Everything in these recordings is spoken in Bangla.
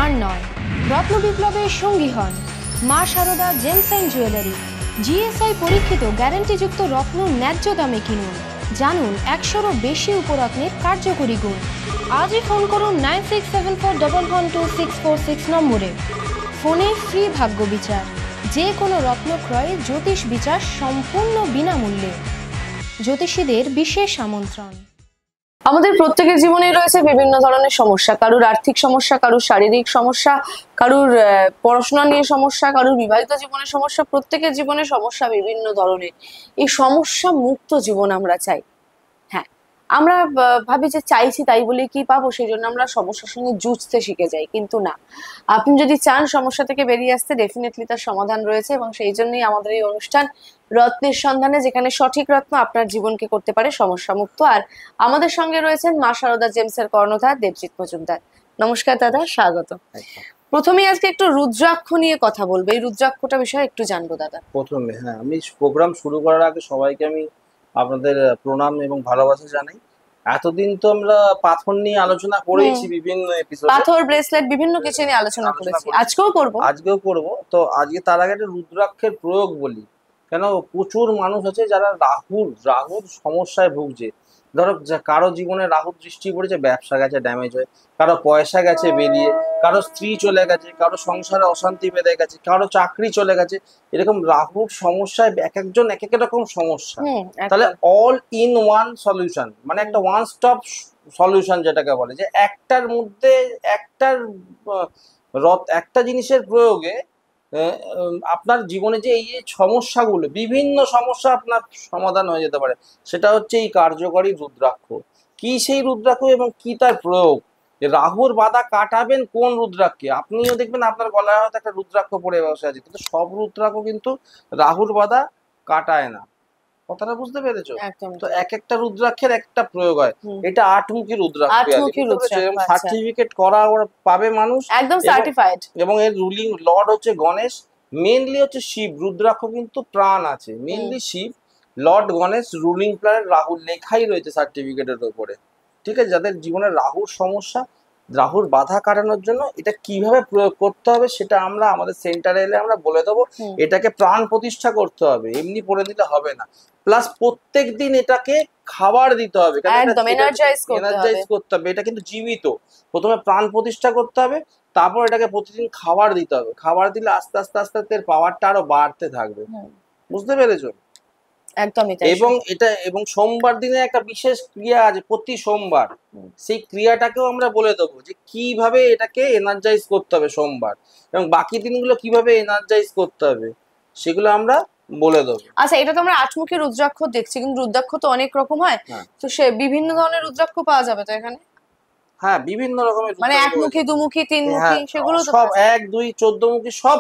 আর নয়, রত্ন বিপ্লবের সঙ্গী হন Maa Sarada gems and jewellery. GSI পরীক্ষিত গ্যারান্টিযুক্ত রত্ন ন্যায্য দামে কিনুন। জানুন 100-রও বেশি উপরত্নের কার্যকরী গুণ। আজই ফোন করুন 9674112646 নম্বরে। ফোনে ফ্রি ভাগ্য বিচার। যে কোনো রত্ন ক্রয়ে জ্যোতিষ বিচার সম্পূর্ণ বিনামূল্যে। জ্যোতিষীদের বিশেষ আমন্ত্রণ। আমাদের প্রত্যেকের জীবনে রয়েছে বিভিন্ন ধরনের সমস্যা, কারুর আর্থিক সমস্যা, কারুর শারীরিক সমস্যা, কারুর পড়াশোনা নিয়ে সমস্যা, কারুর বিবাহিত জীবনের সমস্যা। প্রত্যেকের জীবনে সমস্যা বিভিন্ন ধরনের। এই সমস্যা মুক্ত জীবন আমরা চাই। হ্যাঁ, আমরা ভাবি যে চাইছি তাই বলে কি পাবো, সেই জন্য আমরা সমস্যার সঙ্গে যুঝতে শিখে যাই, কিন্তু না। আপনি যদি চান সমস্যা থেকে বেরিয়ে আসতে, ডেফিনেটলি তার সমাধান রয়েছে, এবং সেই জন্যই আমাদের এই অনুষ্ঠান রত্নের সন্ধানে, যেখানে সঠিক রত্ন আপনার জীবনকে করতে পারে সমস্যা মুক্ত। আর আমাদের সঙ্গে রয়েছেন মা শারদা জেমসের কর্ণধার দেবজিৎ মজুমদার। নমস্কার দাদা, স্বাগত। প্রথমেই আজকে একটু রুদ্রাক্ষ নিয়ে কথা বলবো, এই রুদ্রাক্ষটা বিষয়ে একটু জানবো দাদা। প্রথমে আমি প্রোগ্রাম শুরু করার আগে সবাইকে আমি আপনাদের প্রণাম এবং ভালোবাসা জানাই। এতদিন তো আমরা পাথর নিয়ে আলোচনা করেছি বিভিন্ন এপিসোডে, পাথর, ব্রেসলেট, বিভিন্ন কিছু নিয়ে আলোচনা করেছি, আজকেও করব। তো আজকে তার আগে একটা রুদ্রাক্ষের প্রয়োগ বলি। কেন প্রচুর মানুষ আছে যারা রাহুর সমস্যায় ভুগছে। ধরো কারো জীবনে রাহুর দৃষ্টি পড়েছে, ব্যবসা গেছে ড্যামেজ হয়ে, কারো পয়সা গেছে বেরিয়ে, কারো স্ত্রী চলে গেছে, কারো সংসারে অশান্তি বেঁধে গেছে, কারো চাকরি চলে গেছে। এরকম রাহুর সমস্যায় এক একজন এক এক রকম সমস্যা। তাহলে অল ইন ওয়ান সলিউশন, মানে একটা ওয়ান স্টপ সলিউশন যেটাকে বলে, যে একটার মধ্যে একটা জিনিসের প্রয়োগে আপনার জীবনে যে এই সমস্যাগুলো, বিভিন্ন সমস্যা আপনার সমাধান হয়ে যেতে পারে। সেটা হচ্ছে এই কার্যকরী রুদ্রাক্ষ। কি সেই রুদ্রাক্ষ এবং কি তার প্রয়োগ? রাহুর বাধা কাটাবেন কোন রুদ্রাক্ষে? আপনিও দেখবেন আপনার গলায় হয়তো একটা রুদ্রাক্ষ পরে বসে আছে, কিন্তু সব রুদ্রাক্ষ কিন্তু রাহুর বাধা কাটায় না। কথাটা বুঝতে পেরেছো? তো এক একটা রুদ্রাক্ষের একটা প্রয়োগ হয়। এটা 8মুখী রুদ্রাক্ষ, সার্টিফিকেট করা পাবে মানুষ, একদম সার্টিফাইড। এবং এর রুলিং লর্ড হচ্ছে গণেশ, মেইনলি হচ্ছে শিব। রুদ্রাক্ষ কিন্তু প্রাণ আছে, mainly Shiva, Lord Ganesh, ruling planet Rahu লেখাই রয়েছে সার্টিফিকেটের উপরে। ঠিক আছে, যাদের জীবনে রাহুর সমস্যা, রাহুর বাধা কাটানোর জন্য এটা কিভাবে প্রয়োগ করতে হবে সেটা আমরা আমাদের সেন্টারে এলে আমরা বলে দেবো। এটাকে প্রাণ প্রতিষ্ঠা করতে হবে, এমনি পড়ে দিলে হবে না। প্লাস প্রত্যেক দিন এটাকে খাবার দিতে হবে, এনার্জাইজ করতে হবে। এটা কিন্তু জীবিত। প্রথমে প্রাণ প্রতিষ্ঠা করতে হবে, তারপর এটাকে প্রতিদিন খাবার দিতে হবে। খাবার দিলে আস্তে আস্তে আস্তে আস্তে এর পাওয়ারটা আরো বাড়তে থাকবে। বুঝতে পেরেছো? একদমই। এবং সোমবার দিনে একটা বিশেষ ক্রিয়া আছে প্রতি সোমবার, সেই ক্রিয়াটাকেও আমরা বলে দেবো যে কিভাবে এটাকে এনার্জাইজ করতে হবে সোমবার, এবং বাকি দিনগুলো কিভাবে এনার্জাইজ করতে হবে সেগুলো আমরা বলে দেবো। আচ্ছা, এটা তো আমরা 8মুখী রুদ্রাক্ষ দেখছি, কিন্তু রুদ্রাক্ষ তো অনেক রকম হয়, তো সে বিভিন্ন ধরনের রুদ্রাক্ষ পাওয়া যাবে তো এখানে? হ্যাঁ, বিভিন্ন রকমের, মানে একমুখী, দুমুখী, তিনমুখী, সেগুলো তো সব 1, 2, 14মুখী সব।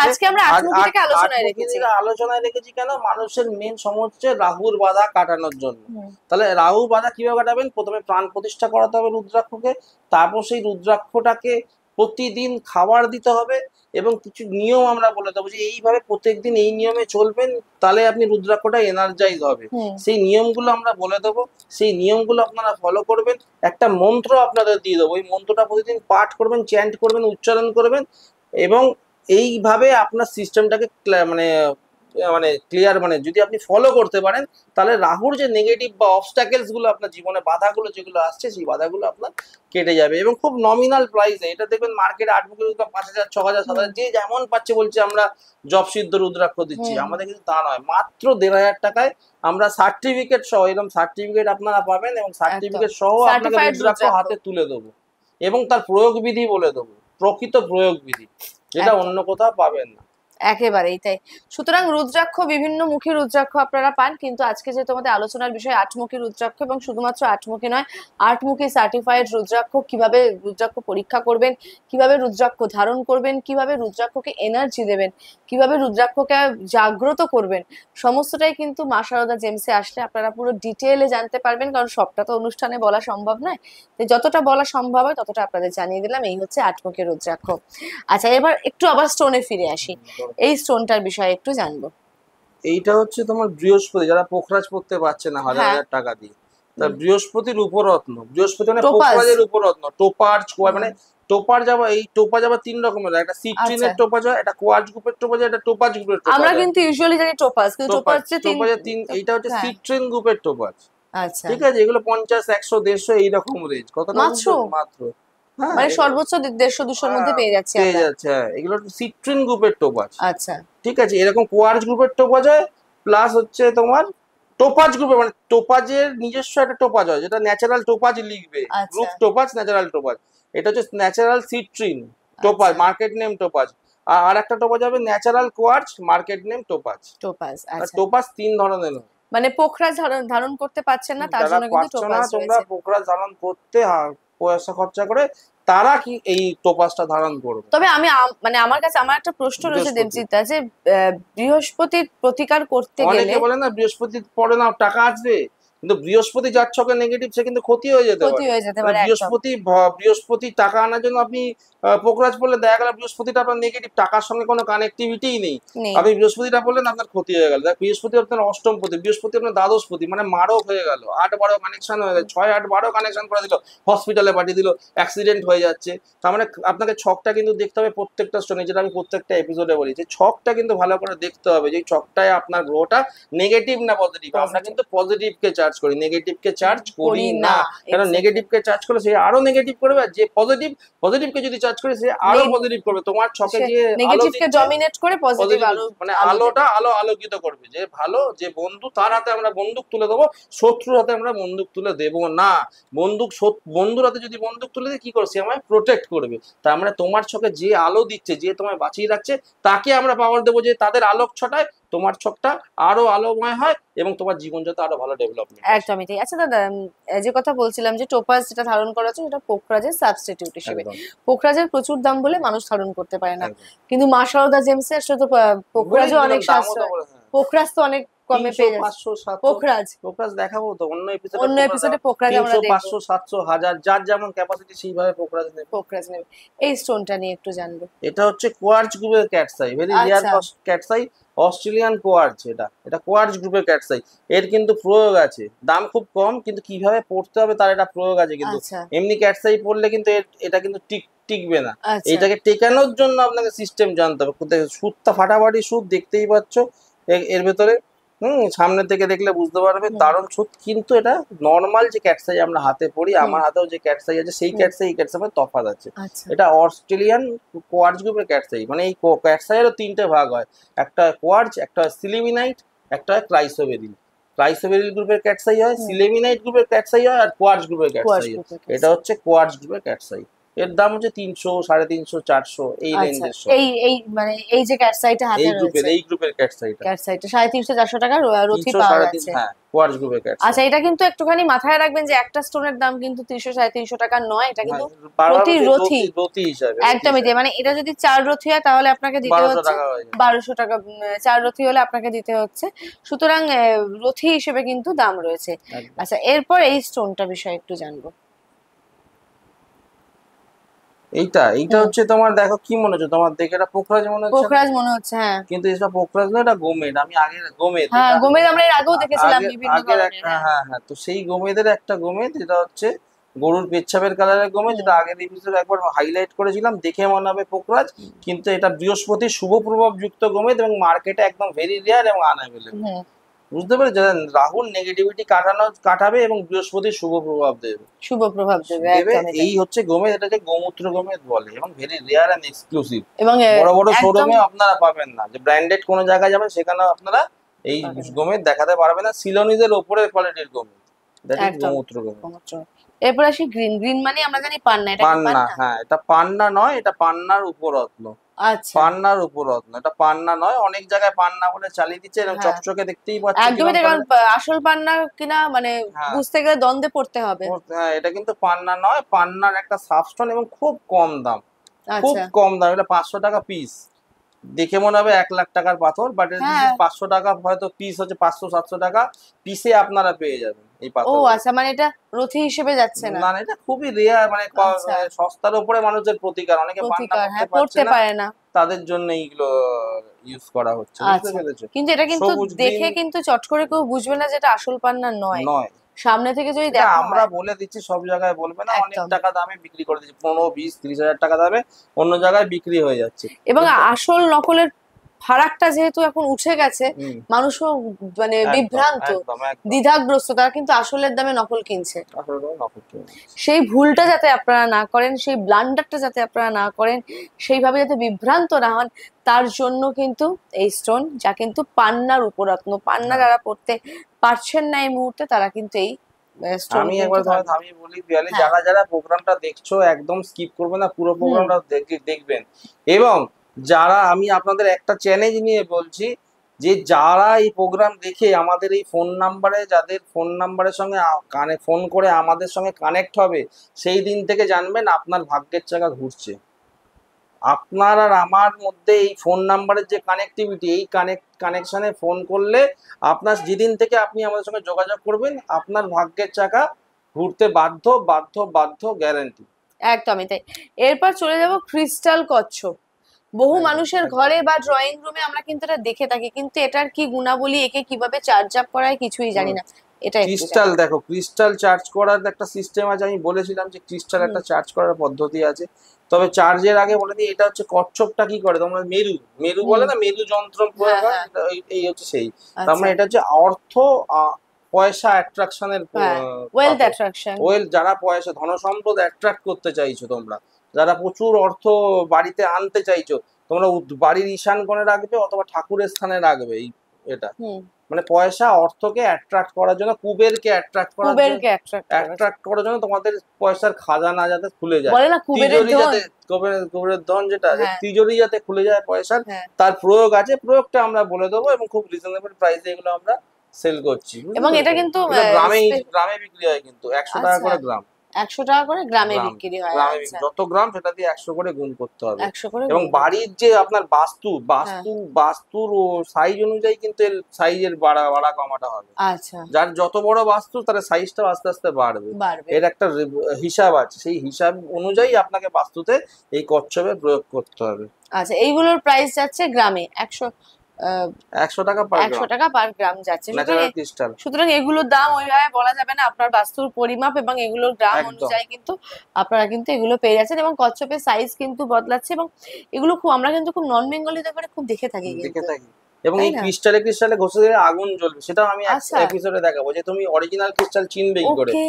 আজকে আমরা 8মুখী থেকে আলোচনায় রেখেছি কেন? মানুষের মেন সমস্যা হচ্ছে রাহুর বাধা কাটানোর জন্য। তাহলে রাহুর বাধা কিভাবে কাটাবেন? প্রথমে প্রাণ প্রতিষ্ঠা করাতে হবে রুদ্রাক্ষকে, তারপর সেই রুদ্রাক্ষটাকে প্রতিদিন খাবার দিতে হবে, এবং কিছু নিয়ম আমরা বলে দেবো যে এইভাবে প্রত্যেকদিন এই নিয়মে চলবেন, তাহলে আপনি রুদ্রাক্ষটা এনার্জাইজ হবে। সেই নিয়মগুলো আমরা বলে দেবো, সেই নিয়মগুলো আপনারা ফলো করবেন। একটা মন্ত্র আপনাদের দিয়ে দেবো, ওই মন্ত্রটা প্রতিদিন পাঠ করবেন, চ্যান্ট করবেন, উচ্চারণ করবেন, এবং এইভাবে আপনার সিস্টেমটাকে মানে ক্লিয়ার, মানে যদি আপনি ফলো করতে পারেন, তাহলে রাহুর যে নেগেটিভ বা অবস্টাকেলস গুলো আপনার জীবনে, বাধাগুলো যেগুলো আসছে, সেই বাধাগুলো আপনার কেটে যাবে। এবং খুব নমিনাল প্রাইসে এটা দেখবেন মার্কেটে 8মুখী রুদ্রাক্ষ 5,000, 6,000, 7,000 যে যেমন পাচ্ছে বলছে আমরা জব সিদ্ধ রুদ্রাক্ষ দিচ্ছি। আমাদের কিন্তু তা নয়, মাত্র 1,500 টাকায় আমরা সার্টিফিকেট সহ, এরকম সার্টিফিকেট আপনারা পাবেন, এবং সার্টিফিকেট সহ আপনাকে রুদ্রাক্ষ হাতে তুলে দেবো, এবং তার প্রয়োগ বিধি বলে দেবো, প্রকৃত প্রয়োগ বিধি, যেটা অন্য কোথাও পাবেন না। একেবারেই তাই। সুতরাং রুদ্রাক্ষ, বিভিন্ন মুখী রুদ্রাক্ষ আপনারা পান, কিন্তু আজকে যে তোমাদের আলোচনার বিষয় 8মুখী রুদ্রাক্ষ, এবং শুধুমাত্র 8মুখী নয়, 8মুখী সার্টিফাইড রুদ্রাক্ষ। কিভাবে রুদ্রাক্ষ পরীক্ষা করবেন, কিভাবে রুদ্রাক্ষ ধারণ করবেন, কিভাবে রুদ্রাক্ষকে এনার্জি দেবেন, কিভাবে রুদ্রাক্ষকে জাগ্রত করবেন, সমস্তটাই কিন্তু মা শারদা জেমসে আসলে আপনারা পুরো ডিটেইলে জানতে পারবেন, কারণ সবটা তো অনুষ্ঠানে বলা সম্ভব নয়। যতটা বলা সম্ভব হয় ততটা আপনাদের জানিয়ে দিলাম। এই হচ্ছে 8মুখী রুদ্রাক্ষ। আচ্ছা, এবার একটু আবার স্টোনে ফিরে আসি, এই স্টোনটার বিষয়ে একটু জানবো। এইটা হচ্ছে তোমার বৃহস্পতি, যারা পোখরাজ পড়তে পারছে না 1,000 টাকা দিয়ে, তা বৃহস্পতির উপরত্ন, বৃহস্পতি মানে পোখরাজের উপরত্ন, টোপার, মানে টোপার যাবা এই টোপা যাবা 3 রকমের হয়। একটা সিট্রিনের আচ্ছা। টোপাজ হয়, একটা কোয়ার্টজ গ্রুপের টোপাজ হয়, একটা টোপাজ গ্রুপের টোপাজ আমরা হয়। কিন্তু ইউজুয়ালি জানি টোপাজ, কিন্তু টোপাজ যে তিন। টোপাজের 3, এইটা হচ্ছে হ্যাঁ। সিট্রিন গ্রুপের টোপাজ। আচ্ছা। ঠিক আছে, এগুলো 50, 100, 150 এইরকম রেঞ্জ। কতটা মাত্র? বুঝলেন? মাত্র। হ্যাঁ, মানে সর্বোচ্চ 150-200-র মধ্যে পেয়ে যাচ্ছি পেয়ে আমরা। যাচ্ছে। হ্যাঁ, এগুলো সিট্রিন গ্রুপের টোপাজ। আচ্ছা। ঠিক আছে, এরকম কোয়ার্টজ গ্রুপের টোপাজ হয়, প্লাস হচ্ছে তোমার টোপাজ গ্রুপের, মানে টোপাজের নিজস্ব একটা টোপাজ হয়, যেটা ন্যাচারাল টোপাজ লিখবে, আচ্ছা। Group topaz, natural topaz. এটা হচ্ছে ন্যাচারাল সিট্রিন টোপাজ, আচ্ছা। Market name topaz. আর একটা টোপাজ হবে natural quartz, market name topaz. Topaz. আর আচ্ছা। টোপাজ 3 ধরনের হয়। মানে পোখরাজ ধারণ করতে পারছেন না, তার যারা জন্য কিন্তু পারছো না টোপাজ তোমরা রয়েছে। পোকরাজ ধারণ করতে, পয়সা খরচা করে, তারা কি এই টোপাজটা ধারণ করবে। তবে আমি মানে আমার কাছে আমার একটা প্রশ্ন রয়েছে বৃহস্পতি। দেবজিৎদা, যে বৃহস্পতির প্রতিকার করতে গেলে। অনেকে বলে না বৃহস্পতি পরে না টাকা আসবে, কিন্তু বৃহস্পতি যার ছকে নেগেটিভ, সে কিন্তু ক্ষতি হয়ে যেতে ক্ষতি পারে। হয়ে যেতে মানে পারে একদম। বৃহস্পতি টাকা আনার জন্য আপনি পোকরাজ পড়লে দেখা গেল বৃহস্পতিটা আপনার নেগেটিভ, টাকার সঙ্গে কোনো কানেক্টিভিটিই নেই। নেই। আপনি বৃহস্পতিটা বললেন, আপনার ক্ষতি হয়ে গেল। দেখ, বৃহস্পতি আপনার অষ্টমপতি, বৃহস্পতি আপনার দ্বাদশপতি, মানে মারক হয়ে গেল, 8-12 কানেকশন হয়ে গেল, 6-8-12 কানেকশন করে দিল, হসপিটালে পাঠিয়ে দিল, অ্যাক্সিডেন্ট হয়ে যাচ্ছে। তার মানে আপনাকে ছকটা কিন্তু দেখতে হবে প্রত্যেকটা স্টোনে, যেটা আমি প্রত্যেকটা এপিসোডে বলি, যে ছকটা কিন্তু ভালো করে দেখতে হবে, যে ছকটায় আপনার গ্রহটা নেগেটিভ না পজিটিভ। আমরা কিন্তু পজিটিভকে চার্জ করি, নেগেটিভকে চার্জ করি না। কেন? নেগেটিভকে চার্জ করে সে আরো নেগেটিভ করবে, আর যে পজিটিভকে যদি চার্জ করে সে আরো পজিটিভ করবে। তোমার ছকে যে আলো নেগেটিভকে দিচ্ছে, ডমিনেট করে পজিটিভ আলো, মানে আলো আলোটা দেবে। আলোকিত করবে। যে ভালো, যে বন্ধু, তার হাতে আমরা বন্দুক তুলে দেবো, শত্রুর হাতে আমরা বন্দুক তুলে দেবো না। বন্ধুর হাতে যদি বন্দুক তুলে দিই, কি করে? সে আমায় প্রোটেক্ট করবে। তার মানে তোমার ছকে যে আলো দিচ্ছে, যে তোমায় বাঁচিয়ে রাখছে, তাকে আমরা পাওয়ার দেবো, যে তাদের আলোক ছটায় তোমার ছকটা আরো আলোময় হয় এবং তোমার জীবন যাতে আরো ভালো ডেভেলপমেন্ট। একদমই ঠিক। আচ্ছা দাদা, যে কথা বলছিলাম যে টোপাজ যেটা ধারণ করা হচ্ছে সেটা পোখরাজের সাবস্টিটিউট হিসেবে। একদম পোখরাজের প্রচুর দাম বলে মানুষ ধারণ করতে পারে না, একদম। কিন্তু মা সারদা জেমসের আসলে তো পোখরাজও অনেক সাশ্রয়। পোখরাজ তো অনেক কমে পেয়ে যাচ্ছে। 500, 700 পোখরাজ পোকরাজ দেখাবো তো অন্য অন্য এপিসোডে পোখরাজ আমরা 300, দেখবো। 500, 700, 1000, যার যেমন ক্যাপাসিটি সেইভাবে পোকরাজ নেবে। পোখরাজ নেবে। এই স্টোনটা নিয়ে একটু জানবো। এটা হচ্ছে কোয়ার্টজ গ্রুপের ক্যাটসাই, ভেরি রিয়ার আচ্ছা। Cat's eye, Australian quartz. এটা কোয়ার্টজ গ্রুপের ক্যাটসাই। এর কিন্তু প্রয়োগ আছে, দাম খুব কম, কিন্তু কিভাবে পড়তে হবে তার এটা প্রয়োগ আছে। কিন্তু আচ্ছা। এমনি ক্যাটসাই পড়লে কিন্তু এটা কিন্তু টিকবে না। আচ্ছা। এটাকে টেকানোর জন্য আপনাকে সিস্টেম জানতে হবে। সুতটা ফাটাফাটি সুত, দেখতেই পাচ্ছ এর ভেতরে। সামনে থেকে দেখলে বুঝতে পারবে, দারুণ সুত। কিন্তু এটা নর্মাল যে ক্যাটসাই আমরা হাতে পড়ি, আমার হাতেও যে ক্যাটসাই আছে, সেই ক্যাটসাই এই ক্যাটসাই তফাৎ আছে। আচ্ছা। এটা অস্ট্রেলিয়ান কোয়ার্টজ গ্রুপের ক্যাটসাই। মানে এই ক্যাটসাইয়েরও 3টে ভাগ হয়, একটা কোয়ার্টজ, একটা সিলিমিনাইট, একটা ক্রাইসোবেরিল। ক্রাইসোবেরিল গ্রুপের ক্যাটসাই হয়, সিলিমিনাইট গ্রুপের ক্যাটসাই হয়, আর কোয়ার্টজ গ্রুপের ক্যাটসাই হয়। এটা হচ্ছে কোয়ার্টজ গ্রুপের ক্যাটসাই। এর দাম হচ্ছে 300, 350, 400 এই রেঞ্জের। এই মানে এই যে ক্যাটসাইটা হাতে রয়েছে, এই গ্রুপের ক্যাটসাইটা ক্যাটসাইটা 350-400 টাকা রথি 300, পাওয়া 350, যাচ্ছে। হ্যাঁ, কোয়ার্টজ গ্রুপের ক্যাটসাই। আচ্ছা, এটা কিন্তু একটুখানি মাথায় রাখবেন যে একটা স্টোনের দাম কিন্তু 300-350 টাকা নয়, এটা কিন্তু প্রতি রথি রথি হিসাবে একদমই তাই। মানে এটা যদি 4 রথি হয় তাহলে আপনাকে দিতে 1200 হচ্ছে টাকা হয়ে যাবে। 1200 টাকা। 4 রথি হলে আপনাকে দিতে হচ্ছে। সুতরাং রথি হিসেবে কিন্তু দাম রয়েছে। একদম। আচ্ছা, এরপর এই স্টোনটা বিষয়ে একটু জানবো। এইটা হচ্ছে তোমার, দেখো কি মনে হচ্ছে তোমার দেখে? এটা পোখরাজ মনে হচ্ছে না? পোখরাজ মনে হচ্ছে, হ্যাঁ। কিন্তু এটা পোখরাজ না, এটা গোমেদ। আমি আগে গোমেদ, হ্যাঁ, গোমেদ আমরা এর আগেও দেখেছিলাম বিভিন্ন আগের ধরনের। একটা, হ্যাঁ হ্যাঁ, তো সেই গোমেদের একটা গোমেদ, এটা হচ্ছে গরুর পেচ্ছাপের কালারের গোমেদ, যেটা আগের এপিসোডে একবার হাইলাইট করেছিলাম, দেখে মনে হবে পোখরাজ, কিন্তু এটা বৃহস্পতির শুভ প্রভাব যুক্ত গোমেদ, এবং মার্কেটে একদম ভেরি রেয়ার এবং আনঅ্যাভেলেবল। বুঝতে পেরেছো? রাহুল নেগেটিভিটি কাটাবে এবং বৃহস্পতির শুভ প্রভাব দেবে। শুভ প্রভাব দেবে, এই হচ্ছে গোমেদ। এটাকে গোমূত্র গোমেদ বলে, এবং ভেরি রেয়ার এন্ড এক্সক্লুসিভ। এবং বড় বড় শোরুমে আপনারা পাবেন না, যে ব্র্যান্ডেড কোনো জায়গায় যাবেন সেখানে আপনারা এই গোমেদ দেখাতে পারবেন না। সিলোনিজের ওপরের কোয়ালিটির গোমেদ, দ্যাট ইজ গোমূত্র গোমেদ। এরপর আসি গ্রিন মানে আমরা জানি পান্না। এটা কি পান্না? হ্যাঁ, এটা পান্না নয়, এটা পান্নার উপরত্ন। আচ্ছা, পান্নার উপরত্ন, এটা পান্না নয়। অনেক জায়গায় পান্না বলে চালিয়ে দিচ্ছে, এরকম চকচকে দেখতেই পাচ্ছ। একদমই তাই। কারণ আসল পান্না কিনা মানে বুঝতে গেলে দ্বন্দ্বে পড়তে হবে। হ্যাঁ, এটা কিন্তু পান্না নয়, পান্নার একটা সাবস্টন, এবং খুব কম দাম, খুব কম দাম। এটা 500 টাকা পিস। দেখে মনে হবে 1 লাখ টাকার পাথর, বাট 500 টাকা, হয়তো পিস হচ্ছে 500-700 টাকা পিসে আপনারা পেয়ে যাবেন এই পাথর। ও আচ্ছা, মানে এটা রথি হিসেবে যাচ্ছে না? না, এটা খুবই রেয়ার, মানে সস্তার উপরে মানুষের প্রতিকার। অনেকে পান্না পড়তে পারে না, তাদের জন্য এইগুলো ইউজ করা হচ্ছে। বুঝতে পেরেছো? কিন্তু এটা কিন্তু দেখে কিন্তু চট করে কেউ বুঝবে না যেটা আসল পান্না নয়। সামনে থেকে যদি এটা দেখা আমরা হয়, বলে দিচ্ছি, সব জায়গায় বলবে না, অনেক একদম। টাকা দামে বিক্রি করে দিচ্ছি, 15, 20, 30 হাজার টাকা দামে অন্য জায়গায় বিক্রি হয়ে যাচ্ছে। এবং আসল নকলের ফারাকটা যেহেতু এখন উঠে গেছে, হুম, মানুষও মানে একদম বিভ্রান্ত, একদম একদম দ্বিধাগ্রস্ত, তারা কিন্তু আসলের দামে নকল কিনছে। আসলে কোনো নকল কিনে নিচ্ছে। সেই ভুলটা যাতে আপনারা না করেন, সেই ব্লান্ডারটা যাতে আপনারা না করেন, সেইভাবে যাতে বিভ্রান্ত না হন, তার জন্য কিন্তু এই স্টোন, যা কিন্তু পান্নার উপরত্ন, পান্না হ্যাঁ। যারা পড়তে পারছেন না এই মুহূর্তে, তারা কিন্তু এই স্টোন আমি একবার তোমায় থামিয়ে বলি পিয়ালি, হ্যাঁ। যারা যারা প্রোগ্রামটা দেখছো একদম স্কিপ করবে না, পুরো হুম। প্রোগ্রামটা দেখবেন। এবং যারা, আমি আপনাদের একটা চ্যালেঞ্জ নিয়ে বলছি, যে যারা এই প্রোগ্রাম দেখে আমাদের এই ফোন নাম্বারে, যাদের ফোন নাম্বারের সঙ্গে ফোন করে আমাদের সঙ্গে কানেক্ট হবে, সেই দিন থেকে জানবেন আপনার ভাগ্যের চাকা ঘুরছে। আপনার আর আমার মধ্যে এই ফোন নাম্বারের যে কানেক্টিভিটি, এই কানেকশনে ফোন করলে আপনার যেদিন থেকে আপনি আমাদের সঙ্গে যোগাযোগ করবেন, আপনার ভাগ্যের চাকা ঘুরতে বাধ্য বাধ্য বাধ্য, গ্যারান্টি। একদমই তাই। এরপর চলে যাব ক্রিস্টাল কচ্ছপ। বহু একদম, মানুষের একদম। ঘরে বা ড্রয়িং রুমে আমরা কিন্তু এটা দেখে থাকি, কিন্তু এটার কি গুণাবলী, একে কিভাবে চার্জ আপ করা হয় কিছুই জানি না। এটা একটু ক্রিস্টাল দেখো, ক্রিস্টাল চার্জ করার একটা সিস্টেম আছে, আমি বলেছিলাম যে ক্রিস্টাল একটা চার্জ করার পদ্ধতি আছে। তবে চার্জের আগে বলে দিই, এটা হচ্ছে কচ্ছপটা কি করে, তোমরা মেরু মেরু বলে না, মেরু যন্ত্র প্রয়োগ হয়, হ্যাঁ। এই হচ্ছে সেই। তার আচ্ছা। মানে এটা হচ্ছে অর্থ, পয়সা অ্যাট্রাকশনের হ্যাঁ, ওয়েলথ অ্যাট্রাকশন। যারা পয়সা ধন সম্পদ অ্যাট্রাক্ট করতে চাইছো তোমরা, যারা প্রচুর অর্থ বাড়িতে আনতে চাইছো, তোমরা বাড়ির ঈশান কোণে রাখবে অথবা ঠাকুরের স্থানে রাখবে এটা। মানে পয়সা অর্থকে অ্যাট্রাক্ট করার জন্য, কুবেরকে অ্যাট্রাক্ট করার জন্য, কুবেরকে অ্যাট্রাক্ট করার জন্য তোমাদের পয়সার খাজানা যাতে খুলে যায়, বলে না কুবেরের তিজোরি ধন। যাতে, কুবেরের ধন যেটা আছে, হ্যাঁ। তিজোরি যাতে খুলে যায় পয়সার, হ্যাঁ। তার প্রয়োগ আছে। প্রয়োগটা আমরা বলে দেবো এবং খুব রিজনেবল প্রাইসে এগুলো আমরা সেল করছি। এবং এটা কিন্তু গ্রামে গ্রামে বিক্রি হয়, কিন্তু 100 টাকা করে গ্রাম। 100 টাকা করে গ্রামে গ্রাম, বিক্রি হয়। গ্রামে আচ্ছা, যত গ্রাম সেটা দিয়ে 100 করে গুণ করতে হবে। 100 করে এবং গুণ। বাড়ির যে আপনার বাস্তুর সাইজ অনুযায়ী কিন্তু এর সাইজের বাড়া কমাটা হবে। আচ্ছা, যার যত বড় বাস্তু তার সাইজটাও আস্তে আস্তে বাড়বে। বাড়বে। এর একটা হিসাব আছে, সেই হিসাব অনুযায়ী আপনাকে বাস্তুতে এই কচ্ছপের প্রয়োগ করতে হবে। আচ্ছা, এইগুলোর প্রাইস যাচ্ছে গ্রামে 100 টাকা পার 100 টাকা পার গ্রাম যাচ্ছে। Natural crystal. সুতরাং এগুলোর দাম ওইভাবে বলা যাবে না, আপনার বাস্তুর পরিমাপ এবং এগুলোর গ্রাম একদম। অনুযায়ী কিন্তু আপনারা কিন্তু এগুলো পেয়ে যাচ্ছেন। এবং কচ্ছপের সাইজ কিন্তু বদলাচ্ছে, এবং এগুলো খুব, আমরা কিন্তু খুব নন বেঙ্গলিতে করে খুব দেখে থাকি দেখে কিন্তু। থাকি। এবং তাই এই না? ক্রিস্টালে ঘষে দিলে আগুন জ্বলবে, সেটাও আমি আচ্ছা। এপিসোডে দেখাবো, যে তুমি অরিজিনাল ক্রিস্টাল চিনবে কি করে। ওকে,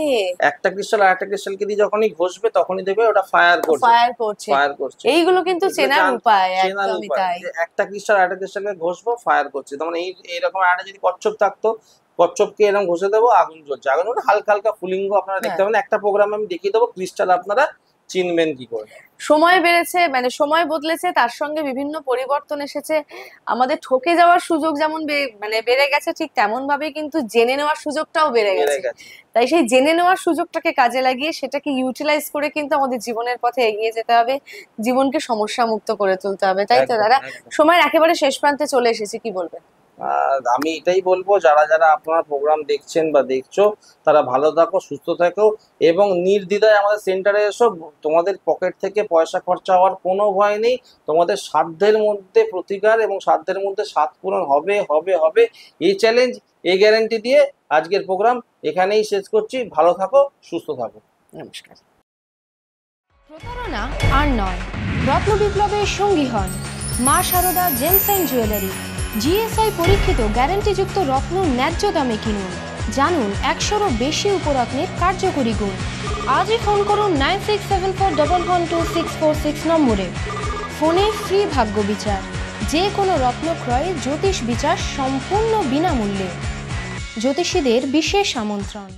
একটা ক্রিস্টাল আর একটা ক্রিস্টালকে দিয়ে যখনই ঘষবে তখনই দেখবে ওটা ফায়ার করছে, ফায়ার করছে। ফায়ার করছে। এইগুলো কিন্তু এগুলো চেনার উপায়, চেনার একদমই উপায়, তাই। যে একটা ক্রিস্টাল আর একটা ক্রিস্টালকে ঘষবো, ফায়ার করছে। তার মানে এইরকম একটা যদি কচ্ছপ থাকতো, কচ্ছপকে এরকম ঘষে দেবো, আগুন জ্বলছে। আগুন মানে হালকা হালকা ফুলিঙ্গ আপনারা দেখতে পাবেন। একটা প্রোগ্রামে আমি দেখিয়ে দেবো ক্রিস্টাল আপনারা চিনবেন কি করে। সময় বেড়েছে, মানে সময় বদলেছে, তার সঙ্গে বিভিন্ন পরিবর্তন এসেছে। আমাদের ঠকে যাওয়ার সুযোগ যেমন মানে বেড়ে গেছে, ঠিক তেমন ভাবে কিন্তু জেনে নেওয়ার সুযোগটাও বেড়ে গেছে। তাই সেই জেনে নেওয়ার সুযোগটাকে কাজে লাগিয়ে সেটাকে ইউটিলাইজ করে কিন্তু আমাদের জীবনের পথে এগিয়ে যেতে হবে, জীবনকে সমস্যা মুক্ত করে তুলতে হবে। তাই তো একদম, দাদা? একদম। সময়ের একেবারে শেষ প্রান্তে চলে এসেছি, কি বলবেন? আমি এটাই বলবো, যারা যারা আপনার প্রোগ্রাম দেখছেন বা দেখছো, তারা ভালো থাকো, সুস্থ থাকো এবং নির্দ্বিধায় আমাদের সেন্টারে এসো। তোমাদের পকেট থেকে পয়সা খরচা হওয়ার কোনো ভয় নেই। তোমাদের সাধ্যের মধ্যে প্রতিকার এবং সাধ্যের মধ্যে স্বাদ পূরণ হবে হবে হবে, এই চ্যালেঞ্জ, এই গ্যারান্টি দিয়ে আজকের প্রোগ্রাম এখানেই শেষ করছি। ভালো থাকো, সুস্থ থাকো। নমস্কার। প্রতারণা আর নয়, রত্ন বিপ্লবের সঙ্গী হন Maa Sarada gems and jewellery. GSI পরীক্ষিত গ্যারান্টিযুক্ত রত্ন ন্যায্য দামে কিনুন। জানুন 100-এরও বেশি উপরত্নের কার্যকরী গুণ। আজই ফোন করুন 9674112646 নম্বরে। ফোনে ফ্রি ভাগ্য বিচার, যে কোনো রত্ন ক্রয়ে জ্যোতিষ বিচার সম্পূর্ণ বিনামূল্যে। জ্যোতিষীদের বিশেষ আমন্ত্রণ।